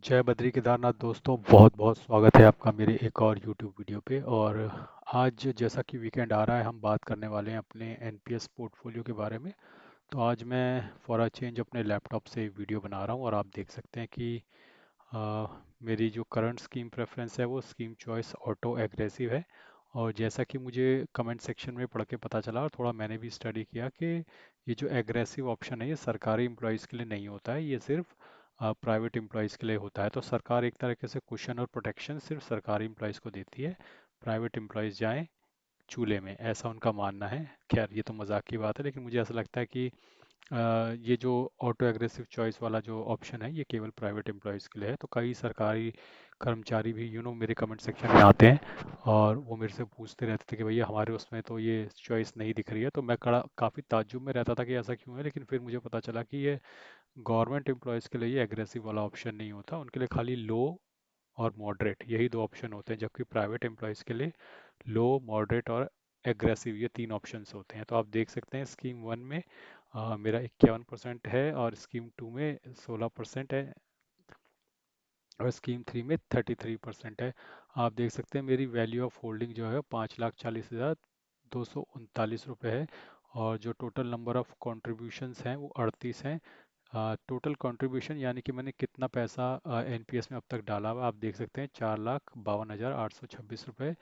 जय बद्री केदारनाथ दोस्तों, बहुत बहुत स्वागत है आपका मेरे एक और YouTube वीडियो पे। और आज जैसा कि वीकेंड आ रहा है, हम बात करने वाले हैं अपने एनपीएस पोर्टफोलियो के बारे में। तो आज मैं फॉर अ चेंज अपने लैपटॉप से वीडियो बना रहा हूँ और आप देख सकते हैं कि अ, मेरी जो करंट स्कीम प्रेफरेंस है वो स्कीम चॉइस ऑटो एग्रेसिव है। और जैसा कि मुझे कमेंट सेक्शन में पढ़ के पता चला और थोड़ा मैंने भी स्टडी किया कि ये जो एग्रेसिव ऑप्शन है ये सरकारी एम्प्लॉयज़ के लिए नहीं होता है, ये सिर्फ प्राइवेट एम्प्लॉयज़ के लिए होता है। तो सरकार एक तरीके से कुशन और प्रोटेक्शन सिर्फ सरकारी एम्प्लॉयज़ को देती है, प्राइवेट एम्प्लॉयज़ जाएं चूल्हे में, ऐसा उनका मानना है। खैर ये तो मजाक की बात है, लेकिन मुझे ऐसा लगता है कि ये जो ऑटो एग्रेसिव चॉइस वाला जो ऑप्शन है ये केवल प्राइवेट एम्प्लॉयज़ के लिए है। तो कई सरकारी कर्मचारी भी मेरे कमेंट सेक्शन में आते हैं और वो मेरे से पूछते रहते थे कि भैया हमारे उसमें तो ये चॉइस नहीं दिख रही है। तो मैं काफ़ी ताज्जुब में रहता था कि ऐसा क्यों है, लेकिन फिर मुझे पता चला कि ये गवर्नमेंट एम्प्लॉयज़ के लिए ये एग्रेसिव वाला ऑप्शन नहीं होता, उनके लिए खाली लो और मॉडरेट यही दो ऑप्शन होते हैं, जबकि प्राइवेट एम्प्लॉयज़ के लिए लो, मॉडरेट और एग्रेसिव ये तीन ऑप्शंस होते हैं। तो आप देख सकते हैं स्कीम वन में मेरा 51% है और स्कीम टू में 16% है और स्कीम थ्री में 33% है। आप देख सकते हैं मेरी वैल्यू ऑफ होल्डिंग जो है 5,40,239 रुपये है। और जो टोटल नंबर ऑफ कॉन्ट्रीब्यूशंस हैं वो 38 हैं। टोटल कंट्रीब्यूशन यानी कि मैंने कितना पैसा एनपीएस में अब तक डाला हुआ, आप देख सकते हैं 4,52,826 रुपये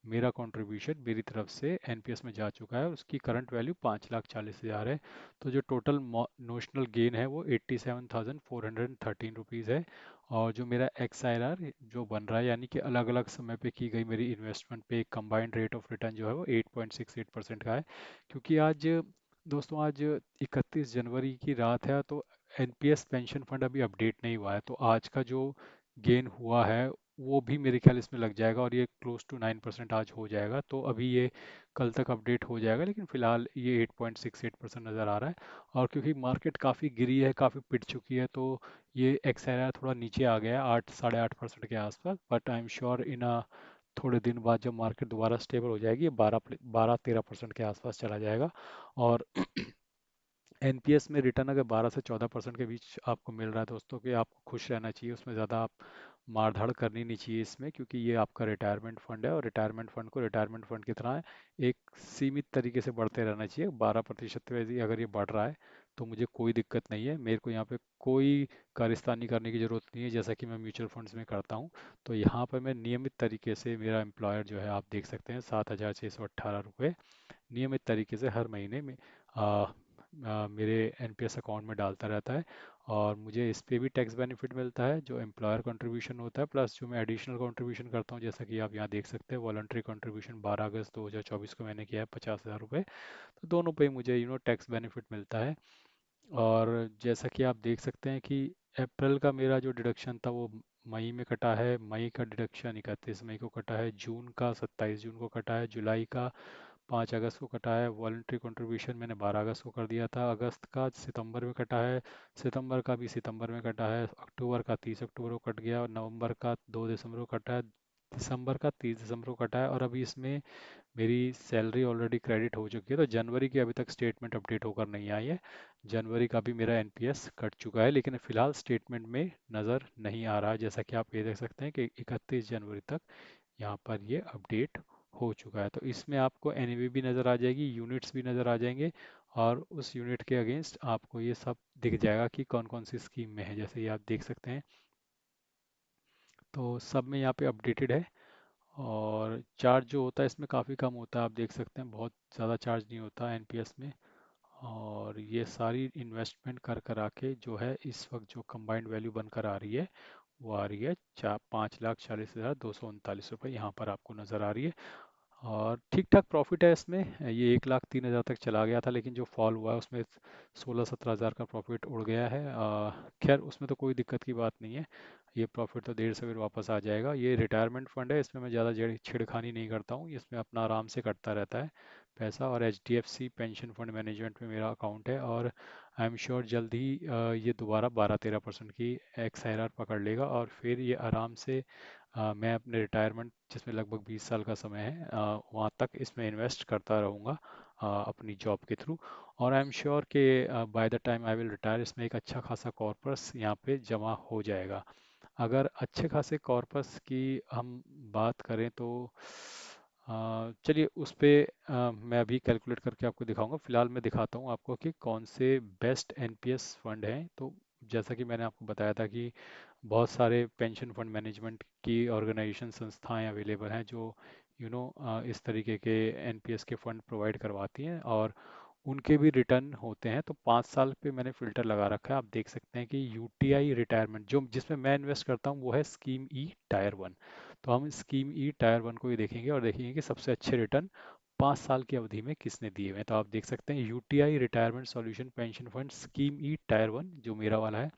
मेरा कंट्रीब्यूशन मेरी तरफ से एनपीएस में जा चुका है। उसकी करंट वैल्यू 5,40,000 है। तो जो टोटल नोशनल गेन है वो 87,413 रुपीज़ है। और जो मेरा एक्स आई आर जो बन रहा है यानी कि अलग अलग समय पे की गई मेरी इन्वेस्टमेंट पे कंबाइंड रेट ऑफ रिटर्न जो है वो 8.68% का है। क्योंकि आज दोस्तों आज 31 जनवरी की रात है, तो एनपीएस पेंशन फंड अभी अपडेट नहीं हुआ है। तो आज का जो गेन हुआ है वो भी मेरे ख्याल इसमें लग जाएगा और ये क्लोज टू 9% आज हो जाएगा। तो अभी ये कल तक अपडेट हो जाएगा, लेकिन फिलहाल ये 8.68% नज़र आ रहा है। और क्योंकि मार्केट काफ़ी गिरी है, काफ़ी पिट चुकी है, तो ये एक्सआईआर थोड़ा नीचे आ गया है 8 साढ़े 8% के आसपास। But I am sure in थोड़े दिन बाद जब मार्केट दोबारा स्टेबल हो जाएगी ये 12-13% के आसपास चला जाएगा। और एनपीएस में रिटर्न अगर 12 से 14% के बीच आपको मिल रहा है दोस्तों, कि आपको खुश रहना चाहिए, उसमें ज़्यादा आप मार-धाड़ करनी नहीं चाहिए इसमें, क्योंकि ये आपका रिटायरमेंट फंड है और रिटायरमेंट फंड को रिटायरमेंट फंड की तरह एक सीमित तरीके से बढ़ते रहना चाहिए। 12% पे अगर ये बढ़ रहा है तो मुझे कोई दिक्कत नहीं है, मेरे को यहाँ पे कोई कारिस्तानी करने की ज़रूरत नहीं है जैसा कि मैं म्यूचुअल फंड्स में करता हूँ। तो यहाँ पर मैं नियमित तरीके से, मेरा एम्प्लॉयर जो है आप देख सकते हैं 7,618 रुपये नियमित तरीके से हर महीने में मेरे एनपीएस अकाउंट में डालता रहता है। और मुझे इस पे भी टैक्स बेनिफिट मिलता है जो एम्प्लॉयर कंट्रीब्यूशन होता है, प्लस जो मैं एडिशनल कंट्रीब्यूशन करता हूँ, जैसा कि आप यहाँ देख सकते हैं वॉलंटरी कंट्रीब्यूशन 12 अगस्त 2024 को मैंने किया है 50,000 रुपये। तो दोनों पे मुझे टैक्स बेनिफिट मिलता है। और जैसा कि आप देख सकते हैं कि अप्रैल का मेरा जो डिडक्शन था वो मई में कटा है, मई का डिडक्शन 31 मई को कटा है, जून का 27 जून को कटा है, जुलाई का 5 अगस्त को कटा है, वॉलंटरी कंट्रीब्यूशन मैंने 12 अगस्त को कर दिया था, अगस्त का सितंबर में कटा है, सितंबर का भी सितंबर में कटा है, अक्टूबर का 30 अक्टूबर को कट गया और नवंबर का 2 दिसंबर को कटा है, दिसंबर का 30 दिसंबर को कटा है। और अभी इसमें मेरी सैलरी ऑलरेडी क्रेडिट हो चुकी है, तो जनवरी की अभी तक स्टेटमेंट अपडेट होकर नहीं आई है। जनवरी का भी मेरा एनपीएस कट चुका है, लेकिन फ़िलहाल स्टेटमेंट में नज़र नहीं आ रहा है, जैसा कि आप ये देख सकते हैं कि 31 जनवरी तक यहाँ पर ये अपडेट हो चुका है। तो इसमें आपको एनएवी भी नज़र आ जाएगी, यूनिट्स भी नज़र आ जाएंगे और उस यूनिट के अगेंस्ट आपको ये सब दिख जाएगा कि कौन कौन सी स्कीम में है, जैसे ये आप देख सकते हैं। तो सब में यहाँ पे अपडेटेड है। और चार्ज जो होता है इसमें काफ़ी कम होता है, आप देख सकते हैं बहुत ज़्यादा चार्ज नहीं होता एनपीएस में। और ये सारी इन्वेस्टमेंट कर कर आके जो है इस वक्त जो कंबाइंड वैल्यू बनकर आ रही है वो आ रही है 5,40,239 रुपये यहाँ पर आपको नज़र आ रही है। और ठीक ठाक प्रॉफिट है इसमें, ये 1,03,000 तक चला गया था, लेकिन जो फॉल हुआ है उसमें 16-17 हज़ार का प्रॉफिट उड़ गया है। खैर उसमें तो कोई दिक्कत की बात नहीं है, ये प्रॉफिट तो देर से फिर वापस आ जाएगा। ये रिटायरमेंट फंड है, इसमें मैं ज़्यादा छेड़खानी नहीं करता हूँ, इसमें अपना आराम से कटता रहता है पैसा। और H D F C pension fund management में मेरा अकाउंट है और आई एम श्योर जल्द ही ये दोबारा 12-13% की एक्स आई आर पकड़ लेगा और फिर ये आराम से मैं अपने रिटायरमेंट जिसमें लगभग 20 साल का समय है वहाँ तक इसमें इन्वेस्ट करता रहूँगा अपनी जॉब के थ्रू। और आई एम श्योर कि by the time I will retire इसमें एक अच्छा खासा कॉर्पस यहाँ पे जमा हो जाएगा। अगर अच्छे खासे कॉर्पस की हम बात करें तो चलिए उस पे मैं अभी कैलकुलेट करके आपको दिखाऊंगा। फिलहाल मैं दिखाता हूँ आपको कि कौन से बेस्ट एनपीएस फंड हैं। तो जैसा कि मैंने आपको बताया था कि बहुत सारे पेंशन फंड मैनेजमेंट की ऑर्गेनाइजेशन संस्थाएं अवेलेबल हैं जो इस तरीके के एनपीएस के फंड प्रोवाइड करवाती हैं, और उनके भी रिटर्न होते हैं। तो 5 साल पे मैंने फ़िल्टर लगा रखा है। आप देख सकते हैं कि यूटीआई रिटायरमेंट जो जिसमें मैं इन्वेस्ट करता हूँ वो है स्कीम ई टायर वन। तो हम स्कीम ई टायर वन को ही देखेंगे और देखेंगे कि सबसे अच्छे रिटर्न 5 साल की अवधि में किसने दिए हुए हैं। तो आप देख सकते हैं UTI retirement solution pension fund scheme E tier one जो मेरा वाला है,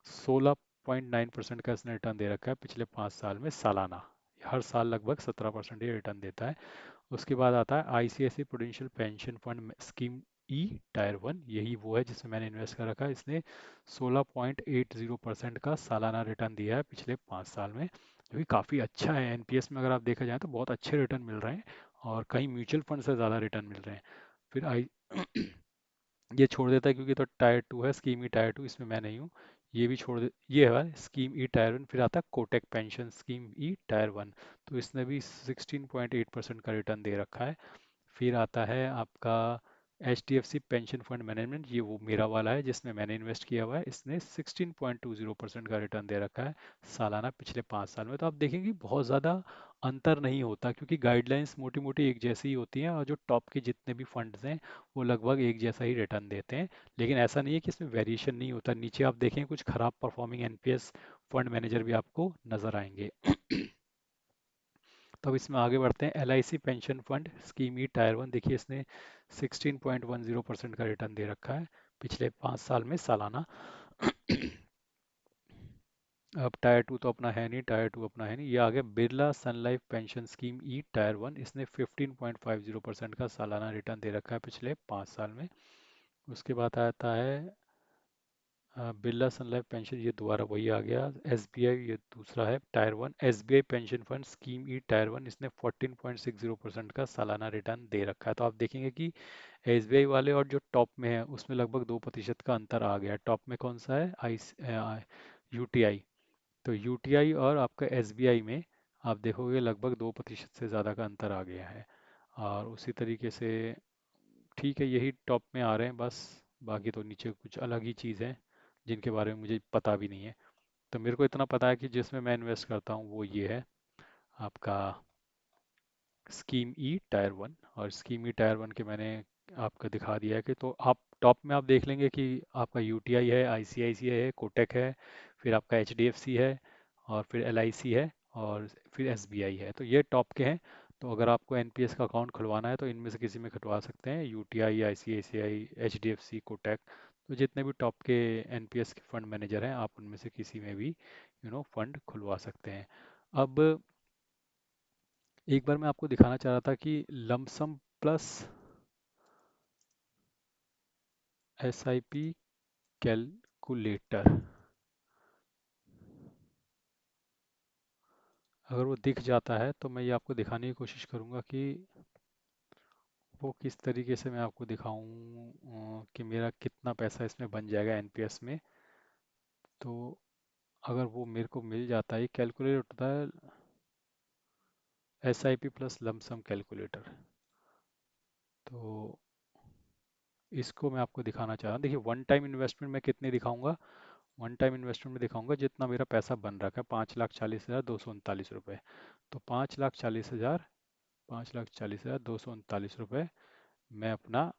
16.9% का इसने रिटर्न दे रखा है पिछले 5 साल में सालाना। हर साल लगभग 17% ये रिटर्न देता है। उसके बाद आता है ICIC prudential pension fund scheme E tier one, यही वो है जिसमें मैंने इन्वेस्ट कर रखा है। इसने 16.80% का सालाना रिटर्न दिया है पिछले 5 साल में, जो कि काफ़ी अच्छा है। एनपीएस में अगर आप देखा जाए तो बहुत अच्छे रिटर्न मिल रहे हैं, और कई म्यूचुअल फंड से ज़्यादा रिटर्न मिल रहे हैं। फिर आई ये छोड़ देता है क्योंकि तो टायर टू है, स्कीम ई टायर टू, इसमें मैं नहीं हूँ। ये भी छोड़ दे, ये है स्कीम ई टायर वन। फिर आता है Kotak pension scheme E tier one, तो इसने भी 16.8% का रिटर्न दे रखा है। फिर आता है आपका H D F C pension fund management, ये वो मेरा वाला है जिसमें मैंने इन्वेस्ट किया हुआ है। इसने 16.20% का रिटर्न दे रखा है सालाना पिछले 5 साल में। तो आप देखेंगे बहुत ज़्यादा अंतर नहीं होता, क्योंकि गाइडलाइंस मोटी मोटी एक जैसी ही होती हैं, और जो टॉप के जितने भी फंड्स हैं वो लगभग एक जैसा ही रिटर्न देते हैं। लेकिन ऐसा नहीं है कि इसमें वेरिएशन नहीं होता। नीचे आप देखें कुछ खराब परफॉर्मिंग एनपीएस फंड मैनेजर भी आपको नज़र आएंगे। तो अब इसमें आगे बढ़ते हैं। L I C pension fund scheme E tier one, देखिए इसने 16.10% का रिटर्न दे रखा है पिछले 5 साल में सालाना। अब टायर टू तो अपना है नहीं, टायर टू अपना है नहीं। ये आ गया Birla Sun Life pension scheme E tier one, इसने 15.50% का सालाना रिटर्न दे रखा है पिछले 5 साल में। उसके बाद आता है बिरला सन लाइफ पेंशन, ये दोबारा वही आ गया। एसबीआई, ये दूसरा है tier one, SBI pension fund scheme E tier one, इसने 14.60% का सालाना रिटर्न दे रखा है। तो आप देखेंगे कि एसबीआई वाले और जो टॉप में है उसमें लगभग 2% का अंतर आ गया है। टॉप में कौन सा है, आई यूटीआई। तो यूटीआई और आपका एसबीआई में आप देखोगे लगभग 2% से ज़्यादा का अंतर आ गया है। और उसी तरीके से ठीक है, यही टॉप में आ रहे हैं बस। बाकी तो नीचे कुछ अलग ही चीज़ है जिनके बारे में मुझे पता भी नहीं है। तो मेरे को इतना पता है कि जिसमें मैं इन्वेस्ट करता हूँ वो ये है आपका स्कीम ई टायर वन। और स्कीम ई टायर वन के मैंने आपको दिखा दिया है कि तो आप टॉप में आप देख लेंगे कि आपका यूटीआई है, आईसीआईसीआई है, कोटक है, फिर आपका एचडीएफसी है, और फिर एलआईसी है, और फिर एसबीआई है। तो ये टॉप के हैं। तो अगर आपको एनपीएस का अकाउंट खुलवाना है तो इनमें से किसी में खुलवा सकते हैं, यूटीआई, आईसीआईसीआई, एचडीएफसी, कोटक। तो जितने भी टॉप के एनपीएस के फंड मैनेजर हैं आप उनमें से किसी में भी फंड खुलवा सकते हैं। अब एक बार मैं आपको दिखाना चाह रहा था कि लमसम प्लस एसआईपी कैलकुलेटर, अगर वो दिख जाता है तो मैं ये आपको दिखाने की कोशिश करूँगा कि वो किस तरीके से मैं आपको दिखाऊं कि मेरा कितना पैसा इसमें बन जाएगा एनपीएस में। तो अगर वो मेरे को मिल जाता है, ये कैलकुलेट होता है एसआईपी प्लस लमसम कैलकुलेटर। तो इसको मैं आपको दिखाना चाह रहा हूँ। देखिए वन टाइम इन्वेस्टमेंट मैं कितनी दिखाऊंगा, वन टाइम इन्वेस्टमेंट में दिखाऊंगा जितना मेरा पैसा बन रखा है, 5,40,239 रुपये। तो 5,40,000, 5,40,239 रुपये मैं अपना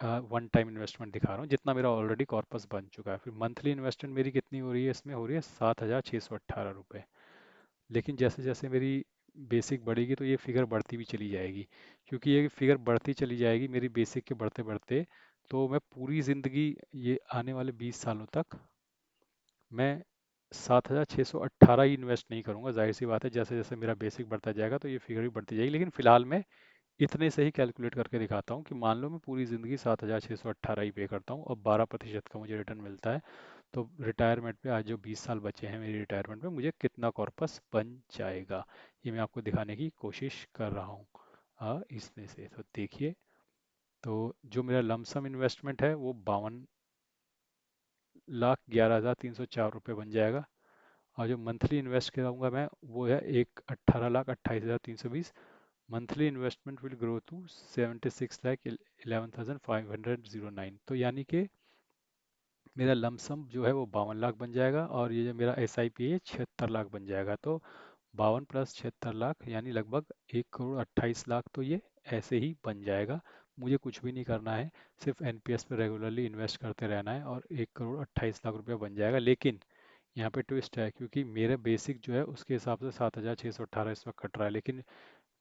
वन टाइम इन्वेस्टमेंट दिखा रहा हूँ, जितना मेरा ऑलरेडी कॉर्पस बन चुका है। फिर मंथली इन्वेस्टमेंट मेरी कितनी हो रही है, इसमें हो रही है 7,618 रुपये। लेकिन जैसे जैसे मेरी बेसिक बढ़ेगी तो ये फिगर बढ़ती भी चली जाएगी, क्योंकि ये फिगर बढ़ती चली जाएगी मेरी बेसिक के बढ़ते बढ़ते। तो मैं पूरी ज़िंदगी, ये आने वाले 20 सालों तक मैं 7,618 ही इन्वेस्ट नहीं करूँगा। जाहिर सी बात है जैसे जैसे मेरा बेसिक बढ़ता जाएगा तो ये फिगर भी बढ़ती जाएगी। लेकिन फिलहाल मैं इतने से ही कैलकुलेट करके दिखाता हूँ कि मान लो मैं पूरी ज़िंदगी 7,618 ही पे करता हूँ और 12% का मुझे रिटर्न मिलता है। तो रिटायरमेंट पे आज जो 20 साल बचे हैं मेरी रिटायरमेंट में, मुझे कितना कॉर्पस बन जाएगा, ये मैं आपको दिखाने की कोशिश कर रहा हूँ इसमें से। तो देखिए, तो जो मेरा लमसम इन्वेस्टमेंट है वो 52,11,304 रुपये बन जाएगा। और जो मंथली इन्वेस्ट कराऊंगा मैं वो है एक 18,28,320। Monthly investment will grow to 76,11,509। तो यानी कि मेरा लमसम जो है वो 52 लाख बन जाएगा, और ये जो मेरा एस आई पी है 76 लाख बन जाएगा। तो 52 + 76 लाख यानी लगभग 1,28,00,000 तो ये ऐसे ही बन जाएगा। मुझे कुछ भी नहीं करना है, सिर्फ एनपीएस पे रेगुलरली इन्वेस्ट करते रहना है और 1,28,00,000 रुपया बन जाएगा। लेकिन यहाँ पे ट्विस्ट है, क्योंकि मेरा बेसिक जो है उसके हिसाब से 7,618 इस वक्त कट रहा है, लेकिन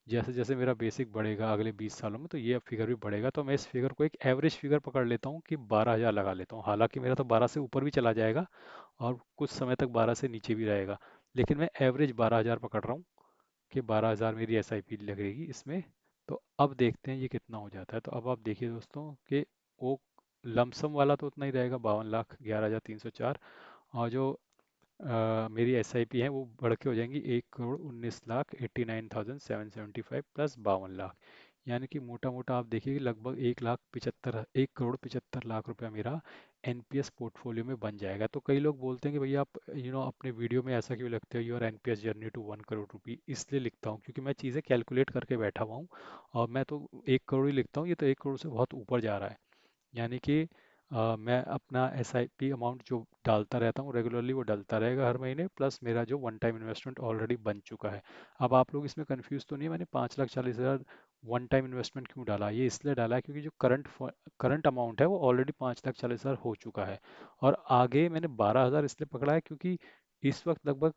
जैसे जैसे मेरा बेसिक बढ़ेगा अगले 20 सालों में तो ये फिगर भी बढ़ेगा। तो मैं इस फिगर को एक एवरेज फिगर पकड़ लेता हूँ कि 12,000 लगा लेता हूँ। हालांकि मेरा तो 12 से ऊपर भी चला जाएगा और कुछ समय तक 12 से नीचे भी रहेगा, लेकिन मैं एवरेज 12,000 पकड़ रहा हूँ कि 12,000 मेरी एसआईपी लगेगी इसमें। तो अब देखते हैं ये कितना हो जाता है। तो अब आप देखिए दोस्तों कि वो लमसम वाला तो उतना ही रहेगा, 52,11,304। और जो मेरी एस आई पी है वो बढ़ के हो जाएंगी 1,19,89,775 प्लस 52 लाख। यानी कि मोटा मोटा आप देखिए कि लगभग 1,75,01,75 लाख रुपया मेरा एनपीएस पोर्टफोलियो में बन जाएगा। तो कई लोग बोलते हैं कि भैया आप अपने वीडियो में ऐसा क्यों लिखते हो, your NPS journey to 1 crore rupee. इसलिए लिखता हूँ क्योंकि मैं चीज़ें कैलकुलेट करके बैठा हुआ हूँ, और मैं तो 1 करोड़ ही लिखता हूँ, ये तो 1 करोड़ से बहुत ऊपर जा रहा है। यानी कि मैं अपना एस आई पी अमाउंट जो डालता रहता हूँ रेगुलरली वो डलता रहेगा हर महीने, प्लस मेरा जो वन टाइम इन्वेस्टमेंट ऑलरेडी बन चुका है। अब आप लोग इसमें कंफ्यूज तो नहीं है, मैंने 5,40,000 वन टाइम इन्वेस्टमेंट क्यों डाला? ये इसलिए डाला है क्योंकि जो करंट अमाउंट है वो ऑलरेडी 5,40,000 हो चुका है। और आगे मैंने 12,000 इसलिए पकड़ा है क्योंकि इस वक्त लगभग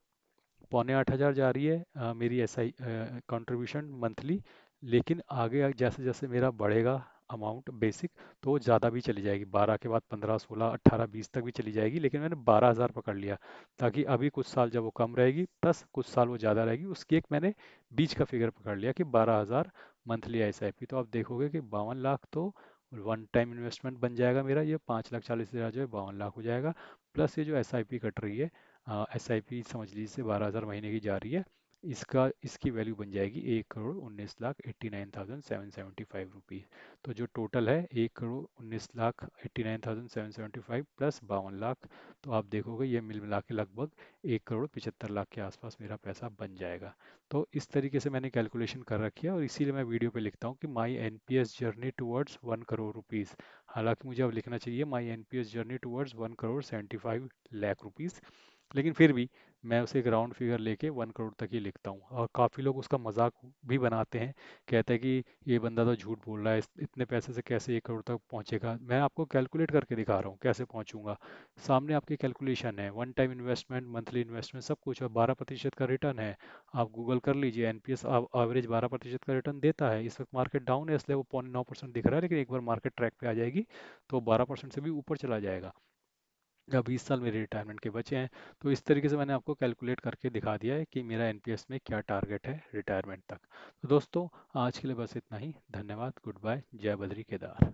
7,800 जा रही है मेरी एस आई कंट्रीब्यूशन मंथली। लेकिन आगे जैसे जैसे मेरा बढ़ेगा अमाउंट बेसिक, तो वो ज़्यादा भी चली जाएगी, 12 के बाद 15, 16, 18, 20 तक भी चली जाएगी। लेकिन मैंने 12,000 पकड़ लिया ताकि अभी कुछ साल जब वो कम रहेगी प्लस कुछ साल वो ज़्यादा रहेगी, उसकी एक मैंने बीच का फिगर पकड़ लिया कि 12,000 मंथली एस आई पी। तो आप देखोगे कि 52 लाख तो वन टाइम इन्वेस्टमेंट बन जाएगा मेरा, ये 5,40,000 जो है 52 लाख हो जाएगा। प्लस ये जो एस आई पी कट रही है, एस आई पी समझ लीजिए 12,000 महीने की जा रही है, इसकी वैल्यू बन जाएगी 1,19,89,775 रुपीज़। तो जो टोटल है 1,19,89,775 प्लस 52 लाख, तो आप देखोगे ये मिल मिला के लगभग 1,75,00,000 के आसपास मेरा पैसा बन जाएगा। तो इस तरीके से मैंने कैलकुलेशन कर रखी है, और इसीलिए मैं वीडियो पे लिखता हूँ कि my NPS journey towards 1 crore rupees. हालांकि मुझे अब लिखना चाहिए my NPS journey towards 1,75,00,000 rupees, लेकिन फिर भी मैं उसे एक राउंड फिगर लेके 1 करोड़ तक ही लिखता हूँ। और काफ़ी लोग उसका मजाक भी बनाते हैं, कहते हैं कि ये बंदा तो झूठ बोल रहा है, इतने पैसे से कैसे 1 करोड़ तक पहुँचेगा। मैं आपको कैलकुलेट करके दिखा रहा हूँ कैसे पहुँचूंगा। सामने आपकी कैलकुलेशन है, one time investment, monthly investment, सब कुछ, और 12% का रिटर्न है। आप गूगल कर लीजिए, एनपीएस एवरेज 12% का रिटर्न देता है। इस वक्त मार्केट डाउन है इसलिए वो 0.9% दिख रहा है, लेकिन एक बार मार्केट ट्रैक पे आ जाएगी तो 12% से भी ऊपर चला जाएगा। या 20 साल मेरे रिटायरमेंट के बचे हैं। तो इस तरीके से मैंने आपको कैलकुलेट करके दिखा दिया है कि मेरा एनपीएस में क्या टारगेट है रिटायरमेंट तक। तो दोस्तों आज के लिए बस इतना ही। धन्यवाद, गुड बाय, जय बद्री केदार।